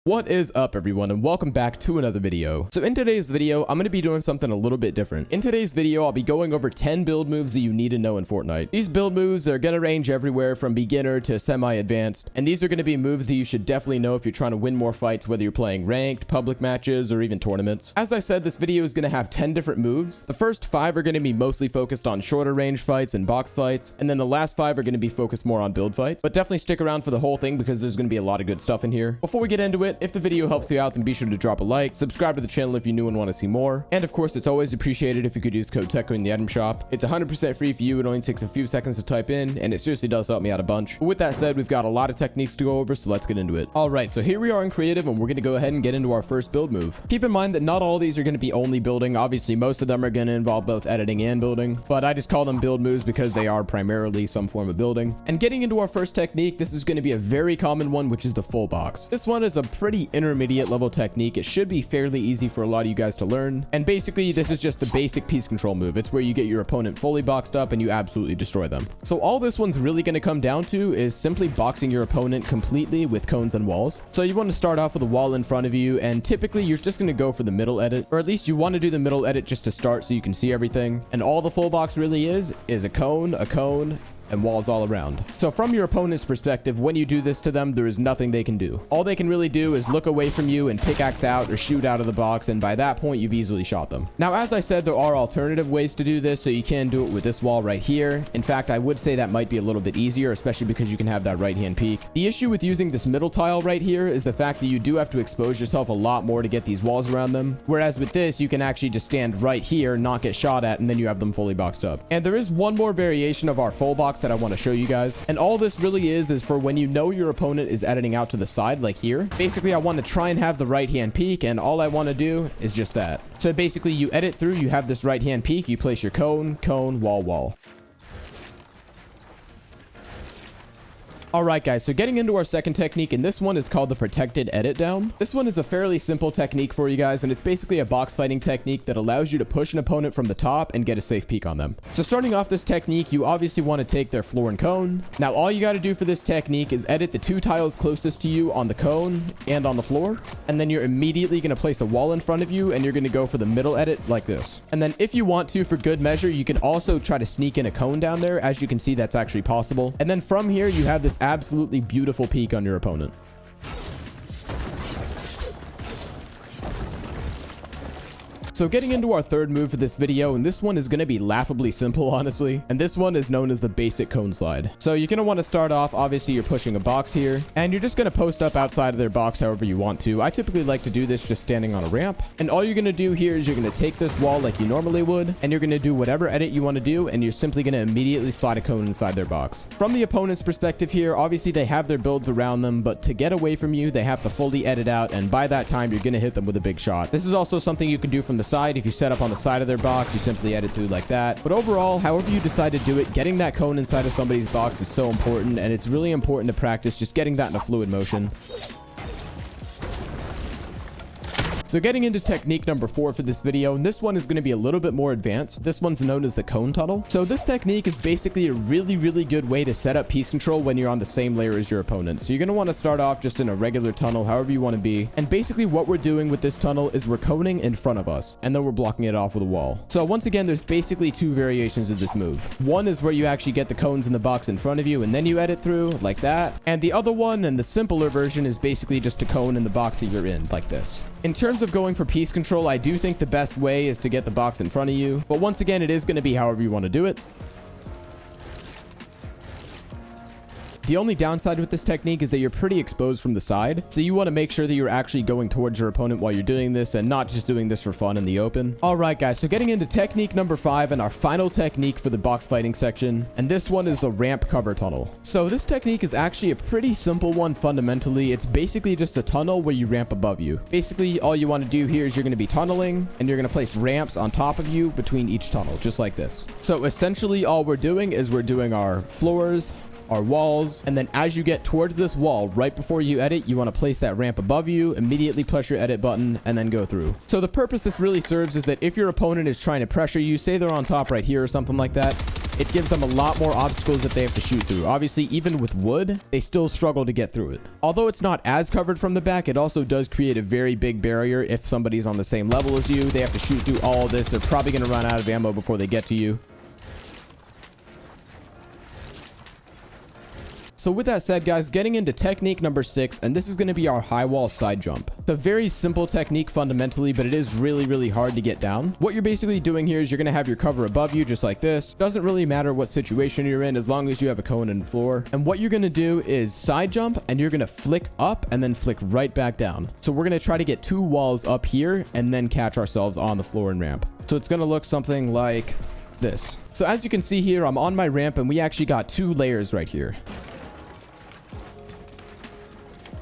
What is up, everyone, and welcome back to another video. So in today's video, I'm going to be doing something a little bit different. In today's video, I'll be going over 10 build moves that you need to know in Fortnite. These build moves are going to range everywhere from beginner to semi-advanced, and these are going to be moves that you should definitely know if you're trying to win more fights, whether you're playing ranked, public matches, or even tournaments. As I said, this video is going to have 10 different moves. The first 5 are going to be mostly focused on shorter range fights and box fights, and then the last 5 are going to be focused more on build fights. But definitely stick around for the whole thing because there's going to be a lot of good stuff in here. Before we get into it, if the video helps you out, then be sure to drop a like, subscribe to the channel if you're new and want to see more, and of course it's always appreciated if you could use code TECHO in the item shop. It's 100% free for you. It only takes a few seconds to type in, and it seriously does help me out a bunch. But with that said, we've got a lot of techniques to go over, so let's get into it. All right, so here we are in creative, and we're going to go ahead and get into our first build move. Keep in mind that not all these are going to be only building. Obviously most of them are going to involve both editing and building, but I just call them build moves because they are primarily some form of building. And getting into our first technique, this is going to be a very common one, which is the full box. This one is a pretty intermediate level technique. It should be fairly easy for a lot of you guys to learn. And basically, this is just the basic piece control move. It's where you get your opponent fully boxed up and you absolutely destroy them. So all this one's really going to come down to is simply boxing your opponent completely with cones and walls. So you want to start off with a wall in front of you, and typically you're just going to go for the middle edit, or at least you want to do the middle edit just to start so you can see everything. And all the full box really is a cone, and walls all around. So from your opponent's perspective, when you do this to them, there is nothing they can do. All they can really do is look away from you and pickaxe out or shoot out of the box, and by that point, you've easily shot them. Now, as I said, there are alternative ways to do this, so you can do it with this wall right here. In fact, I would say that might be a little bit easier, especially because you can have that right-hand peek. The issue with using this middle tile right here is the fact that you do have to expose yourself a lot more to get these walls around them, whereas with this, you can actually just stand right here, not get shot at, and then you have them fully boxed up. And there is one more variation of our full box that I want to show you guys, and all this really is for when you know your opponent is editing out to the side, like here. Basically, I want to try and have the right hand peek, and all I want to do is just that. So basically, you edit through, you have this right hand peek, you place your cone, wall. Alright guys, so getting into our second technique, and this one is called the protected edit down. This one is a fairly simple technique for you guys, and it's basically a box fighting technique that allows you to push an opponent from the top and get a safe peek on them. So starting off this technique, you obviously want to take their floor and cone. Now all you got to do for this technique is edit the 2 tiles closest to you on the cone and on the floor, and then you're immediately going to place a wall in front of you, and you're going to go for the middle edit like this. And then if you want to, for good measure, you can also try to sneak in a cone down there. As you can see, that's actually possible. And then from here, you have this absolutely beautiful peek on your opponent. So getting into our third move for this video, and this one is going to be laughably simple, honestly. And this one is known as the basic cone slide. So you're going to want to start off, obviously you're pushing a box here, and you're just going to post up outside of their box however you want to. I typically like to do this just standing on a ramp. And all you're going to do here is you're going to take this wall like you normally would, and you're going to do whatever edit you want to do, and you're simply going to immediately slide a cone inside their box. From the opponent's perspective here, obviously they have their builds around them, but to get away from you, they have to fully edit out, and by that time, you're going to hit them with a big shot. This is also something you can do from the side. If you set up on the side of their box, you simply edit through like that. But overall, however you decide to do it, getting that cone inside of somebody's box is so important, and it's really important to practice just getting that in a fluid motion. So getting into technique number 4 for this video, and this one is going to be a little bit more advanced. This one's known as the cone tunnel. So this technique is basically a really good way to set up piece control when you're on the same layer as your opponent. So you're going to want to start off just in a regular tunnel, however you want to be. And basically what we're doing with this tunnel is we're coning in front of us, and then we're blocking it off with a wall. So once again, there's basically 2 variations of this move. One is where you actually get the cones in the box in front of you, and then you edit through like that. And the other one, and the simpler version, is basically just a cone in the box that you're in, like this. In terms of going for piece control, I do think the best way is to get the box in front of you. But once again, it is going to be however you want to do it. The only downside with this technique is that you're pretty exposed from the side, so you want to make sure that you're actually going towards your opponent while you're doing this and not just doing this for fun in the open. Alright guys, so getting into technique number 5 and our final technique for the box fighting section, and this one is the ramp cover tunnel. So this technique is actually a pretty simple one fundamentally. It's basically just a tunnel where you ramp above you. Basically, all you want to do here is you're going to be tunneling, and you're going to place ramps on top of you between each tunnel, just like this. So essentially all we're doing is we're doing our floors, our walls. And then as you get towards this wall, right before you edit, you want to place that ramp above you, immediately push your edit button, and then go through. So the purpose this really serves is that if your opponent is trying to pressure you, say they're on top right here or something like that, it gives them a lot more obstacles that they have to shoot through. Obviously, even with wood, they still struggle to get through it. Although it's not as covered from the back, it also does create a very big barrier. If somebody's on the same level as you, they have to shoot through all of this. They're probably going to run out of ammo before they get to you. So with that said, guys, getting into technique number 6, and this is going to be our high wall side jump. It's a very simple technique fundamentally, but it is really, really hard to get down. What you're basically doing here is you're going to have your cover above you just like this. Doesn't really matter what situation you're in as long as you have a cone and floor. And what you're going to do is side jump, and you're going to flick up and then flick right back down. So we're going to try to get 2 walls up here and then catch ourselves on the floor and ramp. So it's going to look something like this. So as you can see here, I'm on my ramp and we actually got 2 layers right here.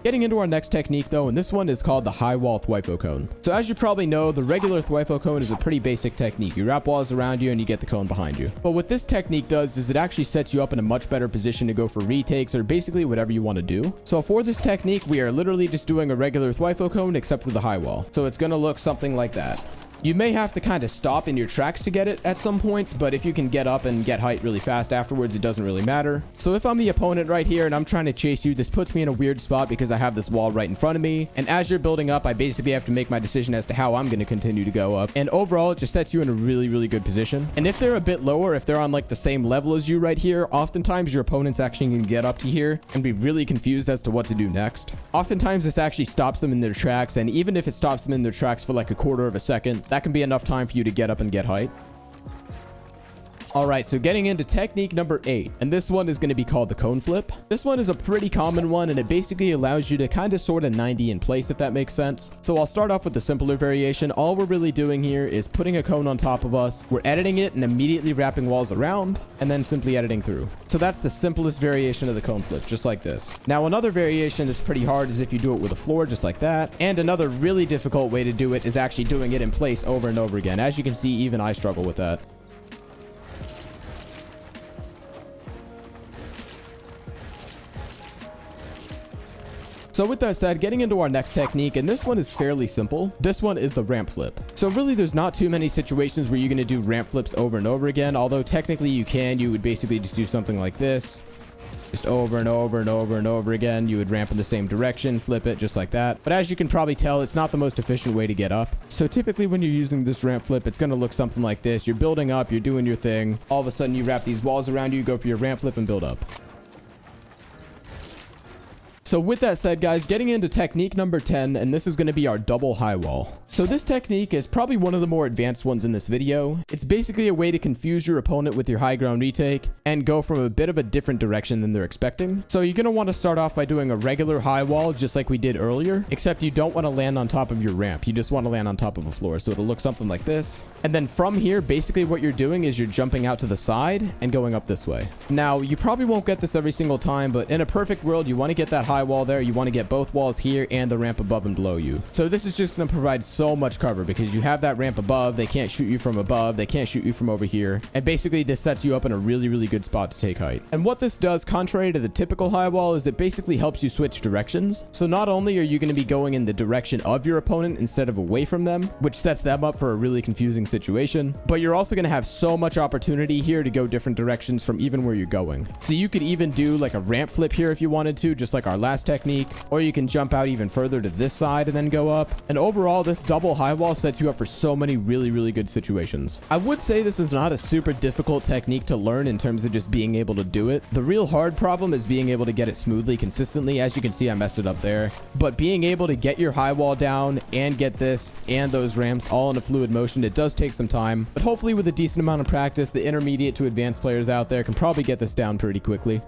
Getting into our next technique though, and this one is called the high wall thwifo cone. So as you probably know, the regular thwifo cone is a pretty basic technique. You wrap walls around you and you get the cone behind you. But what this technique does is it actually sets you up in a much better position to go for retakes or basically whatever you want to do. So for this technique, we are literally just doing a regular thwifo cone except with a high wall. So it's going to look something like that. You may have to kind of stop in your tracks to get it at some points, but if you can get up and get height really fast afterwards, it doesn't really matter. So if I'm the opponent right here and I'm trying to chase you, this puts me in a weird spot because I have this wall right in front of me. And as you're building up, I basically have to make my decision as to how I'm going to continue to go up. And overall, it just sets you in a really, really good position. And if they're a bit lower, if they're on like the same level as you right here, oftentimes your opponent's actually going to get up to here and be really confused as to what to do next. Oftentimes, this actually stops them in their tracks. And even if it stops them in their tracks for like a quarter of a second, that can be enough time for you to get up and get height. All right, so getting into technique number 8, and this one is going to be called the cone flip. This one is a pretty common one, and it basically allows you to kind of sort of 90 in place, if that makes sense. So I'll start off with the simpler variation. All we're really doing here is putting a cone on top of us. We're editing it and immediately wrapping walls around, and then simply editing through. So that's the simplest variation of the cone flip, just like this. Now, another variation that's pretty hard is if you do it with a floor, just like that. And another really difficult way to do it is actually doing it in place over and over again. As you can see, even I struggle with that. So with that said, getting into our next technique, and this one is fairly simple. This one is the ramp flip. So really, there's not too many situations where you're going to do ramp flips over and over again. Although technically you can, you would basically just do something like this. Just over and over and over and over again. You would ramp in the same direction, flip it just like that. But as you can probably tell, it's not the most efficient way to get up. So typically when you're using this ramp flip, it's going to look something like this. You're building up, you're doing your thing. All of a sudden you wrap these walls around you, go for your ramp flip and build up. So with that said, guys, getting into technique number 10, and this is going to be our double high wall. So this technique is probably one of the more advanced ones in this video. It's basically a way to confuse your opponent with your high ground retake and go from a bit of a different direction than they're expecting. So you're going to want to start off by doing a regular high wall, just like we did earlier, except you don't want to land on top of your ramp. You just want to land on top of a floor. So it'll look something like this. And then from here, basically what you're doing is you're jumping out to the side and going up this way. Now, you probably won't get this every single time, but in a perfect world, you want to get that high wall there. You want to get both walls here and the ramp above and below you. So this is just going to provide so much cover because you have that ramp above. They can't shoot you from above. They can't shoot you from over here. And basically, this sets you up in a really, really good spot to take height. And what this does, contrary to the typical high wall, is it basically helps you switch directions. So not only are you going to be going in the direction of your opponent instead of away from them, which sets them up for a really confusing situation, but you're also going to have so much opportunity here to go different directions from even where you're going. So you could even do like a ramp flip here if you wanted to, just like our last technique, or you can jump out even further to this side and then go up. And overall, this double high wall sets you up for so many really, really good situations. I would say this is not a super difficult technique to learn in terms of just being able to do it. The real hard problem is being able to get it smoothly, consistently. As you can see, I messed it up there. But being able to get your high wall down and get this and those ramps all in a fluid motion, it does take some time. But hopefully with a decent amount of practice, the intermediate to advanced players out there can probably get this down pretty quickly.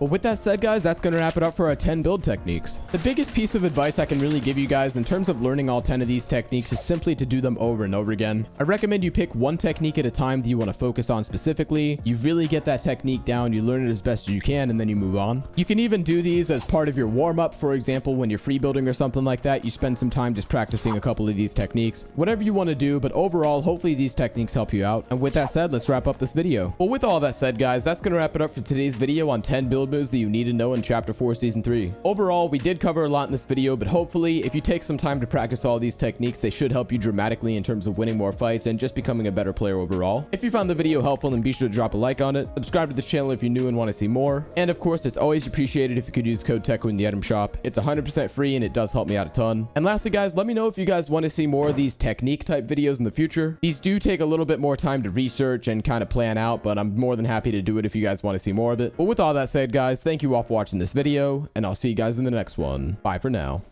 But with that said, guys, that's going to wrap it up for our 10 build techniques. The biggest piece of advice I can really give you guys in terms of learning all 10 of these techniques is simply to do them over and over again. I recommend you pick one technique at a time that you want to focus on specifically. You really get that technique down, you learn it as best as you can, and then you move on. You can even do these as part of your warm-up. For example, when you're free building or something like that, you spend some time just practicing a couple of these techniques. Whatever you want to do, but overall, hopefully these techniques help you out. And with that said, let's wrap up this video. Well, with all that said, guys, that's going to wrap it up for today's video on 10 build moves that you need to know in Chapter 4 Season 3. Overall, we did cover a lot in this video, but hopefully, if you take some time to practice all these techniques, they should help you dramatically in terms of winning more fights and just becoming a better player overall. If you found the video helpful, then be sure to drop a like on it. Subscribe to the channel if you're new and want to see more. And of course, it's always appreciated if you could use code TECHO in the item shop. It's 100% free and it does help me out a ton. And lastly, guys, let me know if you guys want to see more of these technique type videos in the future. These do take a little bit more time to research and kind of plan out, but I'm more than happy to do it if you guys want to see more of it. But with all that said, guys, thank you all for watching this video, and I'll see you guys in the next one. Bye for now.